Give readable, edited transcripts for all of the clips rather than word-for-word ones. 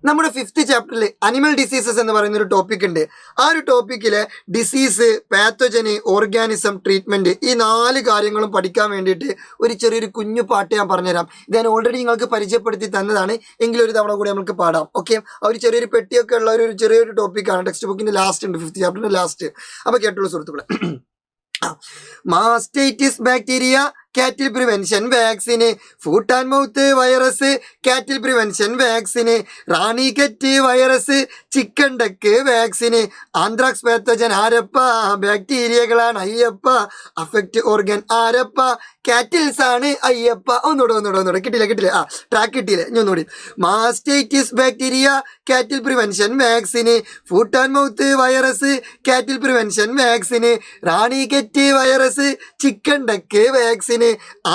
നമ്മുടെ 5th ചാപ്റ്ററിൽ animal diseases എന്ന് പറയുന്ന ഒരു ടോപ്പിക് ഉണ്ട്. ആ ഒരു ടോപ്പിക്കിലെ ഡിസീസ്, പാത്തോജന്, ഓർഗാനിസം, ട്രീറ്റ്മെന്റ്, ഈ 4 കാര്യങ്ങളും പഠിക്കാൻ വേണ്ടിയിട്ട് ഒരു ചെറിയൊരു കുഞ്ഞു പാട്ട് ഞാൻ പറഞ്ഞുതരാം. ഇത് ഞാൻ ഓൾറെഡി നിങ്ങൾക്ക് പരിചയപ്പെടുത്തി തന്നതാണ്, എങ്കിലും ഒരു തവണ കൂടി നമുക്ക് പാടാം. ഓക്കെ, ആ ഒരു ചെറിയൊരു പെട്ടിയൊക്കെ ഉള്ള ഒരു ചെറിയൊരു ടോപ്പിക്കാണ്. ടെക്സ്റ്റ് ബുക്കിന്റെ ലാസ്റ്റ് ഉണ്ട്, 5th ചാപ്റ്ററിന്റെ ലാസ്റ്റ്. അപ്പൊ കേട്ടുള്ള സുഹൃത്തുക്കളെ, mastitis bacteria, cattle prevention vaccine, foot and mouth virus, cattle prevention vaccine, Ranikhet virus, chicken duck vaccine, anthrax pathogen ആരപ്പ, ബാക്ടീരിയകളാണ് അയ്യപ്പ, അഫക്റ്റ് ഓർഗൻ ആരപ്പ, കാറ്റിൽസ് ആണ് അയ്യപ്പ. ഒന്നുകൂടെ കിട്ടില്ല, ട്രാക്ക് കിട്ടിയില്ലേ, ഇനി ഒന്നുകൂടി. Mastitis bacteria, cattle prevention vaccine, foot and mouth virus, cattle prevention vaccine, Ranikhet virus, chicken duck vaccine,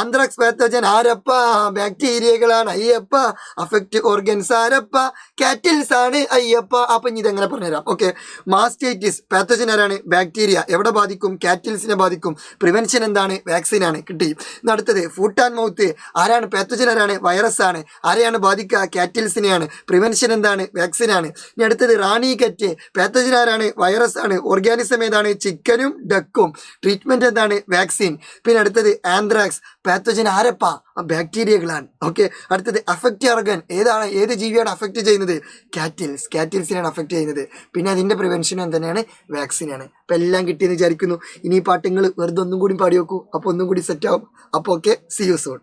anthrax pathogen ആരപ്പ, ബാക്ടീരിയകളാണ് അയ്യപ്പ, അഫക്റ്റ് ഓർഗൻസ് ആരപ്പ, കാറ്റിൽസ് ആണ് അയ്യപ്പ. അപ്പൊ ഇനി ഇതെങ്ങനെ പറഞ്ഞുതരാം. ഓക്കെ, മാസ്റ്റൈറ്റിസ് പാത്തോജൻ ആരാണ്? ബാക്ടീരിയ. എവിടെ ബാധിക്കും? കാറ്റിൽസിനെ ബാധിക്കും. പ്രിവെൻഷൻ എന്താണ്? വാക്സിൻ ആണ്. കിട്ടി. അടുത്തത് ഫുട്ട് ആൻഡ് മൗത്ത്, ആരാണ്? പാത്തോജൻ ആരാണ്? വൈറസ് ആണ്. ആരെയാണ് ബാധിക്കുക? കാറ്റിൽസിനെയാണ്. പ്രിവെൻഷൻ എന്താണ്? വാക്സിൻ ആണ്. ഇനി അടുത്തത് റാണികെറ്റ്, പാത്തോജൻ ആരാണ്? വൈറസ് ആണ്. ഓർഗാനിസം ഏതാണ്? ചിക്കനും ഡക്കും. ട്രീറ്റ്മെന്റ് എന്താണ്? വാക്സിൻ. പിന്നെ അടുത്തത് ആന്ത്രാക്സ്, പാത്തോജൻ ആരപ്പ? ബാക്ടീരിയകളാണ്. ഓക്കെ, അടുത്തത് അഫക്റ്റ് ഓർഗൻ, ഏത് ജീവിയാണ് അഫക്റ്റ് ചെയ്യുന്നത്? കാറ്റിൽസിനാണ് അഫക്റ്റ് ചെയ്യുന്നത്. പിന്നെ അതിന്റെ പ്രിവെൻഷനും തന്നെയാണ്, വാക്സിനാണ്. അപ്പൊ എല്ലാം കിട്ടിയെന്ന് വിചാരിക്കുന്നു. ഇനി ഈ പാട്ടുകൾ വെറുതെ ഒന്നും കൂടി പാടി നോക്കൂ, അപ്പൊ ഒന്നും കൂടി സെറ്റ് ആവും. അപ്പൊ ഓക്കെ, സി യു സൂൺ.